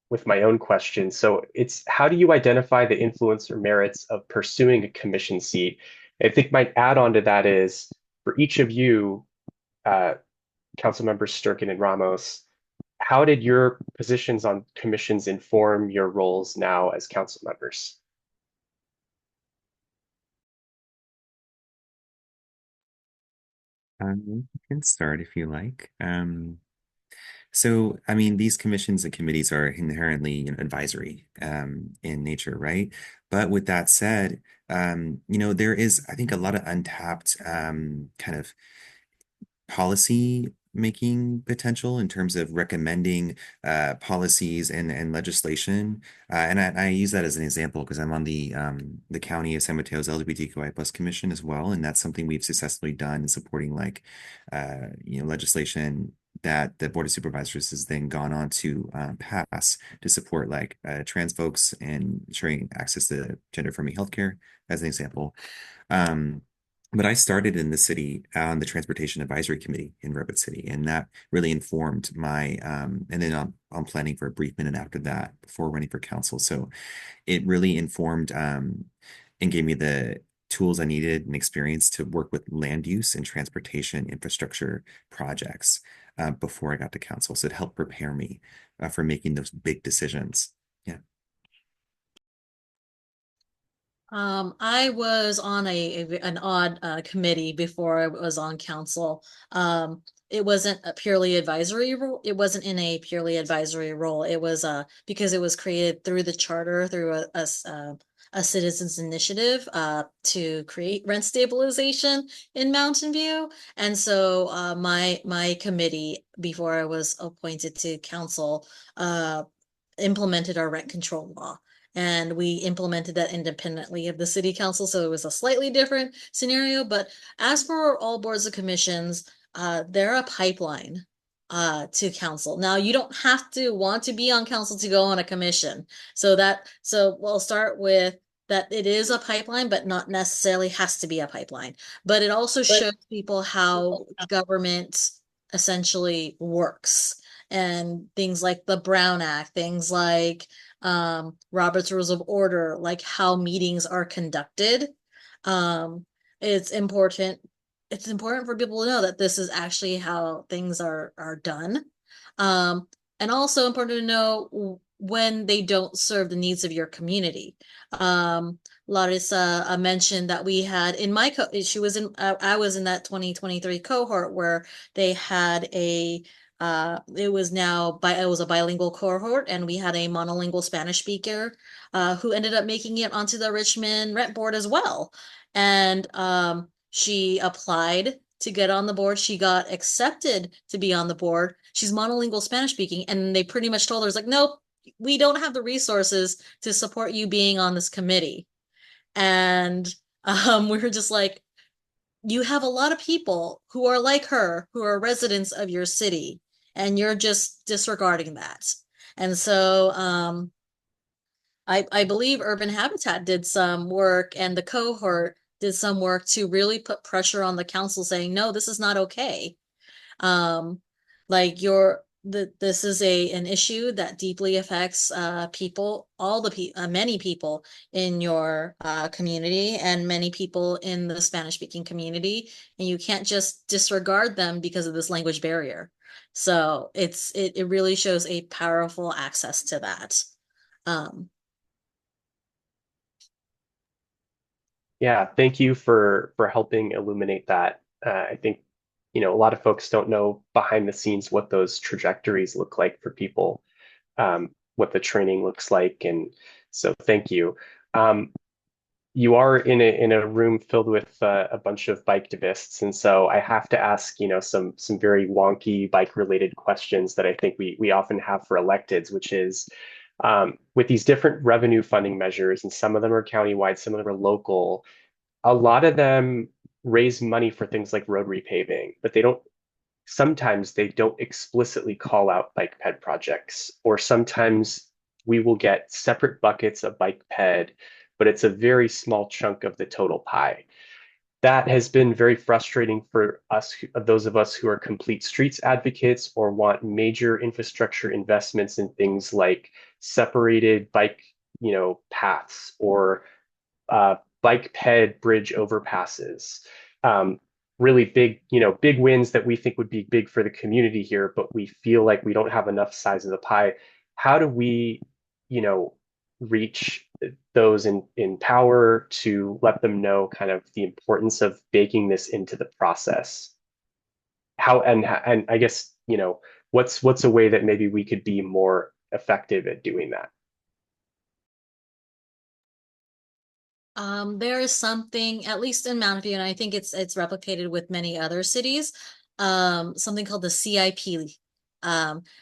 with my own question. So it's how do you identify the influence or merits of pursuing a commission seat? I think my add-on to that is for each of you, Councilmembers Sturken and Ramos, how did your positions on commissions inform your roles now as council members?
You can start if you like. So, I mean, these commissions and committees are inherently, advisory in nature, right? But with that said, there is, I think, a lot of untapped kind of policy making potential in terms of recommending policies and legislation. And I use that as an example because I'm on the County of San Mateo's LGBTQI plus commission as well, and that's something we've successfully done in supporting like legislation that the Board of Supervisors has then gone on to pass to support like trans folks and ensuring access to gender-affirming healthcare, as an example. Um, but I started in the city on the Transportation Advisory Committee in Redwood City, and that really informed my. And then I'm planning for a brief minute after that before running for council. So it really informed and gave me the tools I needed and experience to work with land use and transportation infrastructure projects before I got to council. So it helped prepare me for making those big decisions. Yeah.
I was on an odd committee before I was on council. It wasn't a purely advisory role. It wasn't in a purely advisory role. It was because it was created through the charter through a citizens initiative to create rent stabilization in Mountain View. And so my committee before I was appointed to council implemented our rent control law. And we implemented that independently of the city council. So it was a slightly different scenario. But as for all boards and commissions, they're a pipeline to council. Now you don't have to want to be on council to go on a commission. So we'll start with that it is a pipeline, but not necessarily has to be a pipeline. But it also shows people how government essentially works and things like the Brown Act, things like Robert's Rules of Order, like how meetings are conducted. Um, it's important. It's important for people to know that this is actually how things are done. Um, and also important to know when they don't serve the needs of your community. Larissa mentioned that we had in my she was in I was in that 2023 cohort where they had it was a bilingual cohort, and we had a monolingual Spanish speaker who ended up making it onto the Richmond Rent Board as well. And she applied to get on the board. She got accepted to be on the board. She's monolingual Spanish speaking, and they pretty much told her, it's like, nope, we don't have the resources to support you being on this committee. And we were just like, you have a lot of people who are like her, who are residents of your city, and you're just disregarding that. And so I believe Urban Habitat did some work and the cohort did some work to really put pressure on the council saying, no, this is not okay. Like this is an issue that deeply affects people, many people in your community and many people in the Spanish speaking community, and you can't just disregard them because of this language barrier. So it really shows a powerful access to that.
Yeah, thank you for helping illuminate that. I think, a lot of folks don't know behind the scenes what those trajectories look like for people, what the training looks like, and so thank you. You are in a room filled with a bunch of biketivists, and so I have to ask, some very wonky bike related questions that I think we often have for electeds, which is with these different revenue funding measures, and some of them are countywide, some of them are local. A lot of them raise money for things like road repaving, but sometimes they don't explicitly call out bike ped projects, or sometimes we will get separate buckets of bike ped, but it's a very small chunk of the total pie. That has been very frustrating for us, those of us who are complete streets advocates or want major infrastructure investments in things like separated bike, paths, or bike ped bridge overpasses. Really big, big wins that we think would be big for the community here, but we feel like we don't have enough size of the pie. How do we, reach those in power to let them know kind of the importance of baking this into the process? and I guess, what's a way that maybe we could be more effective at doing that?
There is something, at least in Mountain View, and I think it's replicated with many other cities, something called the CIP,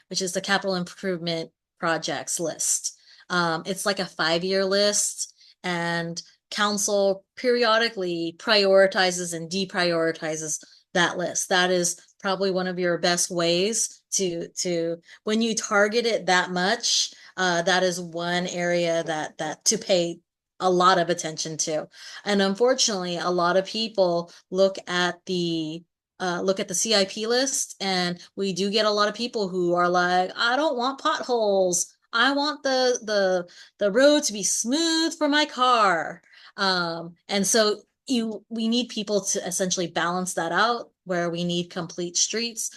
which is the Capital Improvement Projects list. It's like a 5-year list, and council periodically prioritizes and deprioritizes that list. That is probably one of your best ways to when you target it that much, that is one area that to pay a lot of attention to. And unfortunately, a lot of people look at the CIP list, and we do get a lot of people who are like, I don't want potholes. I want the road to be smooth for my car. And so we need people to essentially balance that out, where we need complete streets.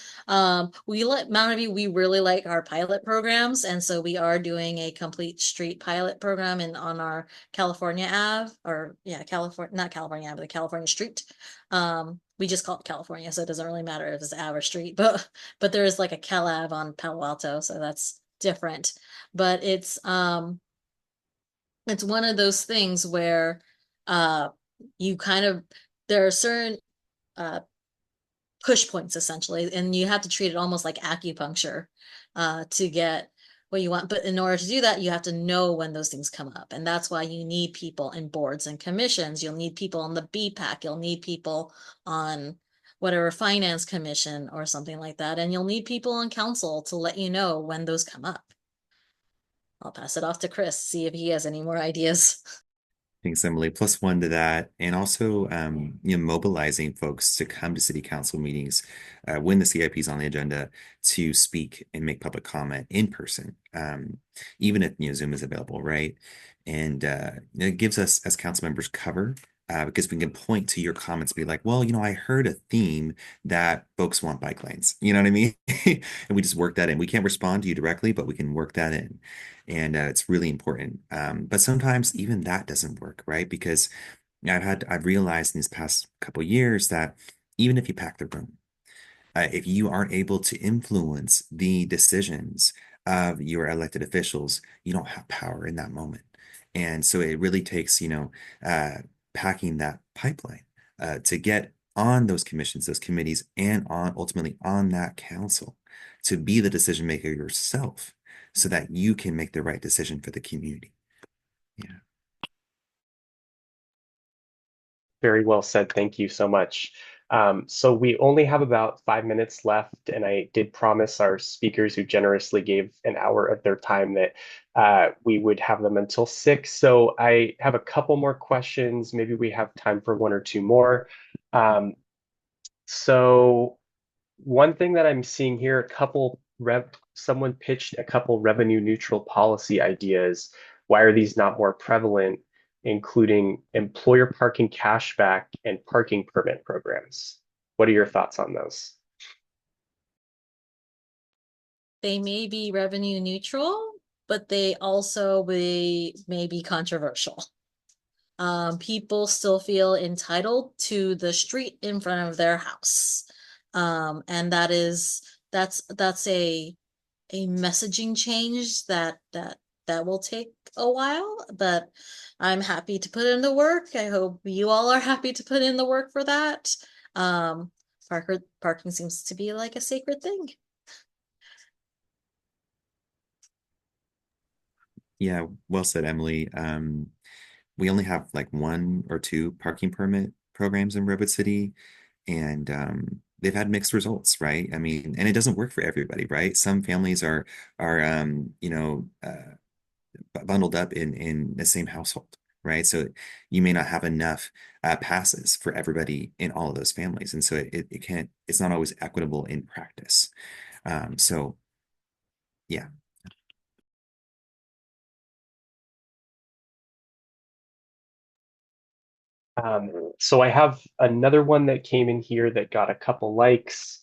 We let Mountain View, we really like our pilot programs, and so we are doing a complete street pilot program on our California Ave, or yeah, not California Ave, but the California Street. We just call it California, so it doesn't really matter if it's Ave or street, but there is like a Cal Ave on Palo Alto, so that's different. But it's one of those things where you kind of, there are certain push points essentially, and you have to treat it almost like acupuncture to get what you want. But in order to do that, you have to know when those things come up, and that's why you need people in boards and commissions. You'll need people on the BPAC, you'll need people on whatever finance commission or something like that, and you'll need people on council to let you know when those come up. I'll pass it off to Chris, see if he has any more ideas.
Thanks, Emily. +1 to that, and also mobilizing folks to come to city council meetings when the CIP is on the agenda to speak and make public comment in person, even if Zoom is available, right? And it gives us as council members cover because we can point to your comments, be like, well, I heard a theme that folks want bike lanes. You know what I mean? And we just work that in. We can't respond to you directly, but we can work that in. And it's really important. But sometimes even that doesn't work, right? Because I've realized in these past couple of years that even if you pack the room, if you aren't able to influence the decisions of your elected officials, you don't have power in that moment. And so it really takes, packing that pipeline to get on those commissions, those committees, and ultimately on that council to be the decision maker yourself, so that you can make the right decision for the community. Yeah.
Very well said. Thank you so much. So we only have about 5 minutes left, and I did promise our speakers who generously gave an hour of their time that we would have them until 6. So I have a couple more questions. Maybe we have time for 1 or 2 more. So one thing that I'm seeing here, someone pitched a couple revenue neutral policy ideas. Why are these not more prevalent, including employer parking cashback and parking permit programs? What are your thoughts on those?
They may be revenue neutral, but they also may be controversial. People still feel entitled to the street in front of their house. And that's a messaging change that will take a while, but I'm happy to put in the work. I hope you all are happy to put in the work for that. Parking seems to be like a sacred thing.
Yeah, well said, Emily. We only have like 1 or 2 parking permit programs in Redwood City, and they've had mixed results, right? I mean, and it doesn't work for everybody, right? Some families are bundled up in the same household, right? So you may not have enough passes for everybody in all of those families, and so it's not always equitable in practice. So yeah.
So I have another one that came in here that got a couple likes.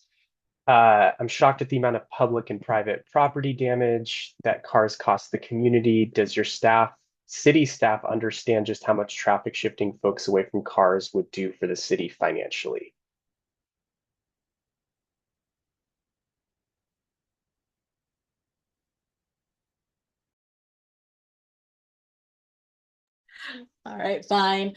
I'm shocked at the amount of public and private property damage that cars cost the community. Does your city staff understand just how much traffic shifting folks away from cars would do for the city financially?
All right, fine.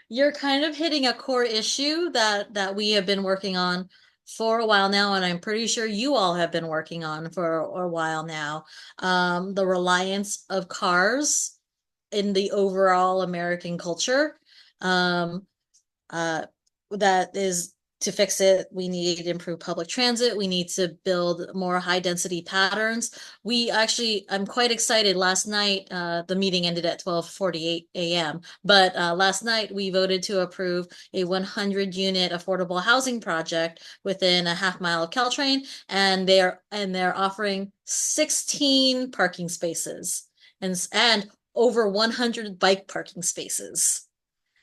You're kind of hitting a core issue that we have been working on for a while now, and I'm pretty sure you all have been working on for a while now. The reliance of cars in the overall American culture. Um, uh, that is to fix it, we need to improve public transit. We need to build more high density patterns. I'm quite excited. Last night, the meeting ended at 12:48 a.m. But last night we voted to approve a 100 unit affordable housing project within a half-mile of Caltrain, and they're offering 16 parking spaces and over 100 bike parking spaces.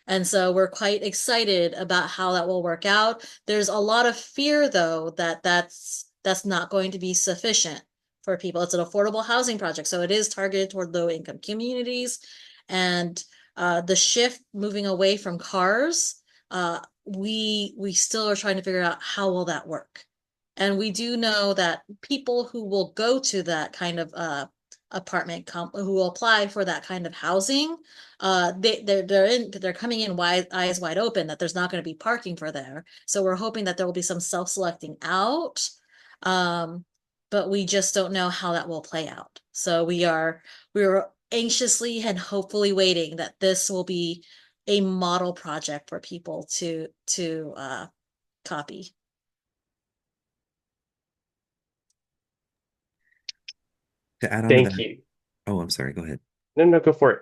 And so we're quite excited about how that will work out. There's a lot of fear, though, that that's not going to be sufficient for people. It's an affordable housing project, so it is targeted toward low-income communities. And the shift moving away from cars, we still are trying to figure out how will that work. And we do know that people who will go to that kind of who will apply for that kind of housing, they're coming in eyes wide open that there's not going to be parking for there. So we're hoping that there will be some self-selecting out. But we just don't know how that will play out. So we're anxiously and hopefully waiting that this will be a model project for people to copy.
To add on to
Thank
that,
you.
oh, I'm sorry, go ahead.
No, go for it.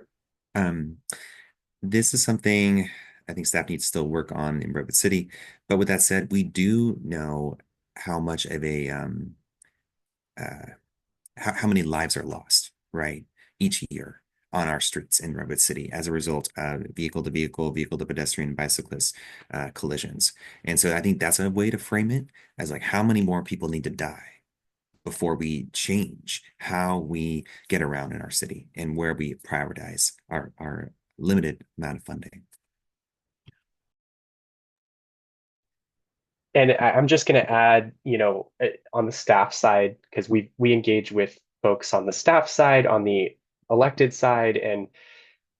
Um, this is something I think staff needs to still work on in Redwood City. But with that said, we do know how much of a uh, how many lives are lost, right, each year on our streets in Redwood City as a result of vehicle to vehicle, vehicle to pedestrian, bicyclist collisions. And so I think that's a way to frame it as like how many more people need to die before we change how we get around in our city and where we prioritize our limited amount of funding.
And I'm just going to add, on the staff side, because we engage with folks on the staff side, on the elected side, and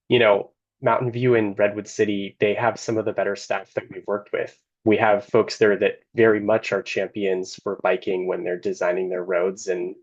you know, Mountain View and Redwood City, they have some of the better staff that we've worked with. We have folks there that very much are champions for biking when they're designing their roads. And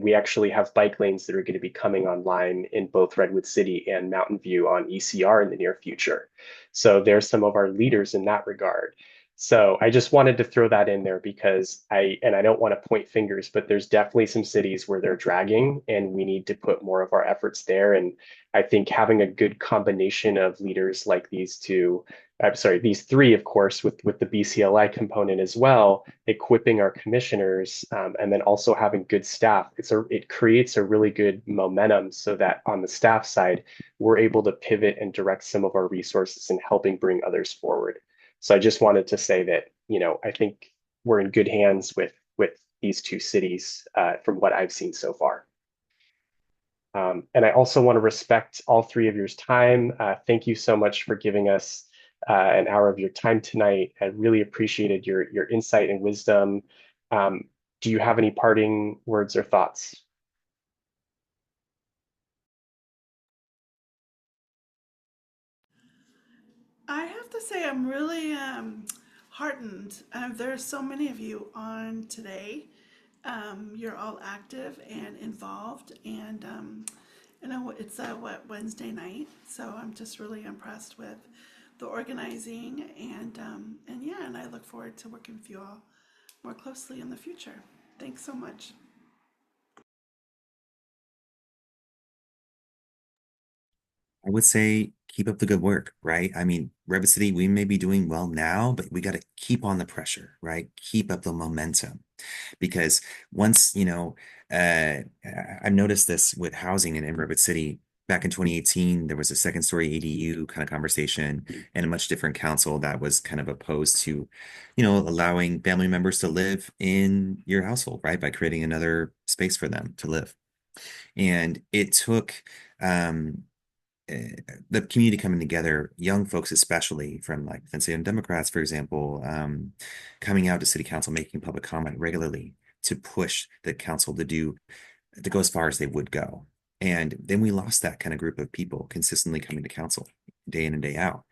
we actually have bike lanes that are going to be coming online in both Redwood City and Mountain View on ECR in the near future. So there's some of our leaders in that regard. So I just wanted to throw that in there because I don't want to point fingers, but there's definitely some cities where they're dragging and we need to put more of our efforts there. And I think having a good combination of leaders like these two, I'm sorry, these three, of course, with the BCLI component as well, equipping our commissioners, and then also having good staff, it creates a really good momentum so that on the staff side, we're able to pivot and direct some of our resources in helping bring others forward. So I just wanted to say that, I think we're in good hands with these two cities from what I've seen so far. And I also want to respect all three of your time. Thank you so much for giving us an hour of your time tonight. I really appreciated your insight and wisdom. Do you have any parting words or thoughts?
I have to say, I'm really heartened. There's so many of you on today. You're all active and involved, and it's Wednesday night, so I'm just really impressed with the organizing, and yeah, and I look forward to working with you all more closely in the future. Thanks so much.
I would say keep up the good work, right? I mean, Redwood City, we may be doing well now, but we got to keep on the pressure, right? Keep up the momentum because once, I've noticed this with housing in Redwood City. Back in 2018, there was a second story ADU kind of conversation and a much different council that was kind of opposed to, allowing family members to live in your household, right? By creating another space for them to live. And it took, the community coming together, young folks especially from like Peninsula Democrats, for example, coming out to city council, making public comment regularly to push the council to go as far as they would go. And then we lost that kind of group of people consistently coming to council day in and day out.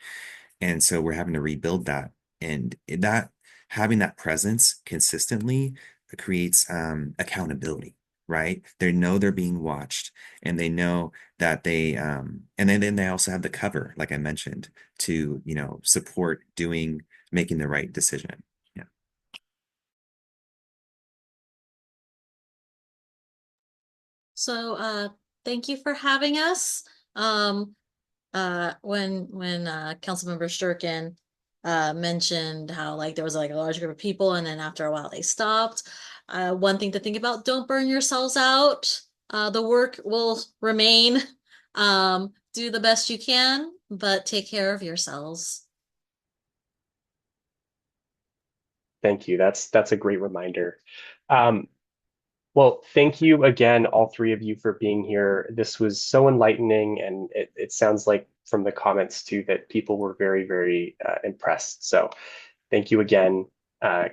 And so we're having to rebuild that. And that having that presence consistently creates accountability, right? They know they're being watched, and they know that and then they also have the cover, like I mentioned, to, support making the right decision. Yeah.
So thank you for having us. When Councilmember Sturken mentioned how like there was like a large group of people and then after a while they stopped. One thing to think about, don't burn yourselves out. The work will remain. Do the best you can, but take care of yourselves.
Thank you. That's a great reminder. Well, thank you again, all three of you, for being here. This was so enlightening, and it sounds like from the comments too that people were very, very impressed. So thank you again.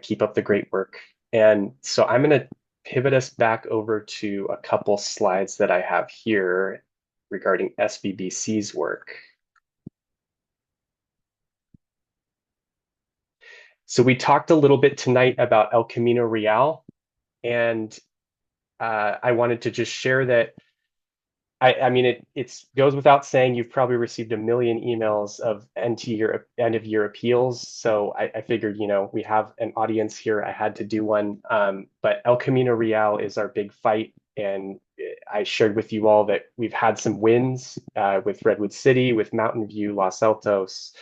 Keep up the great work. And so I'm going to pivot us back over to a couple slides that I have here regarding SBBC's work. So we talked a little bit tonight about El Camino Real, and I wanted to just share that I mean, it goes without saying you've probably received a million emails of end of year appeals. So I figured, we have an audience here. I had to do one. But El Camino Real is our big fight. And I shared with you all that we've had some wins with Redwood City, with Mountain View, Los Altos,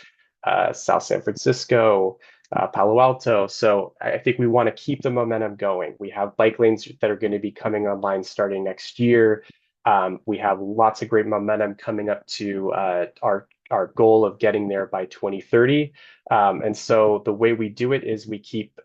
South San Francisco, Palo Alto. So I think we want to keep the momentum going. We have bike lanes that are going to be coming online starting next year. We have lots of great momentum coming up to our goal of getting there by 2030. And so the way we do it is we keep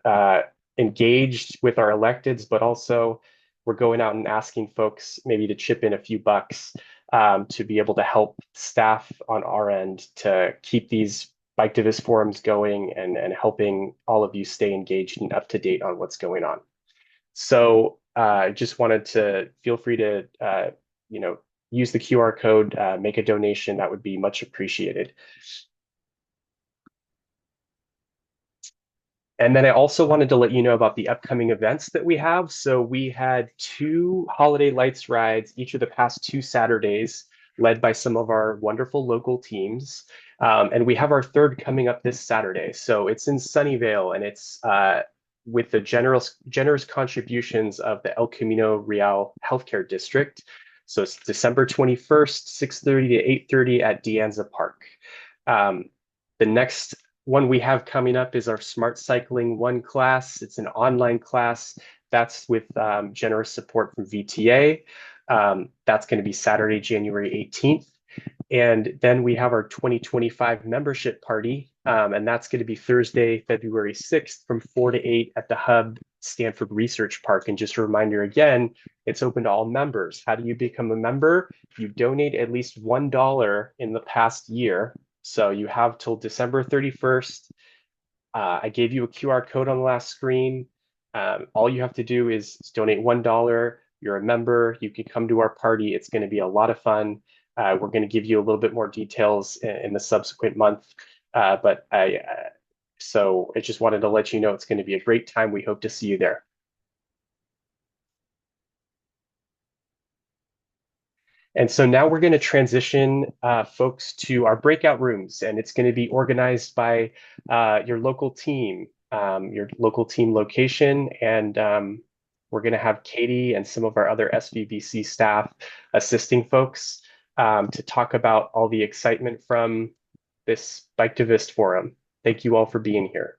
engaged with our electeds, but also we're going out and asking folks maybe to chip in a few bucks to be able to help staff on our end to keep these Biketivist forums going and helping all of you stay engaged and up to date on what's going on. So I just wanted to feel free to use the QR code, make a donation. That would be much appreciated. And then I also wanted to let you know about the upcoming events that we have. So we had 2 holiday lights rides each of the past 2 Saturdays, led by some of our wonderful local teams. And we have our 3rd coming up this Saturday. So it's in Sunnyvale, and it's with the generous contributions of the El Camino Real Healthcare District. So it's December 21st, 6:30 to 8:30 at De Anza Park. The next one we have coming up is our Smart Cycling 1 class. It's an online class. That's with generous support from VTA. That's going to be Saturday, January 18th. And then we have our 2025 membership party, and that's going to be Thursday, February 6th from 4 to 8 at the Hub Stanford Research Park. And just a reminder again, it's open to all members. How do you become a member? You donate at least $1 in the past year. So you have till December 31st. I gave you a QR code on the last screen. All you have to do is donate $1. You're a member. You can come to our party. It's going to be a lot of fun. We're going to give you a little bit more details in the subsequent month. So I just wanted to let you know it's going to be a great time. We hope to see you there. And so now we're going to transition folks to our breakout rooms, and it's going to be organized by your local team location. And we're going to have Katie and some of our other SVBC staff assisting folks to talk about all the excitement from this Biketivist Forum. Thank you all for being here.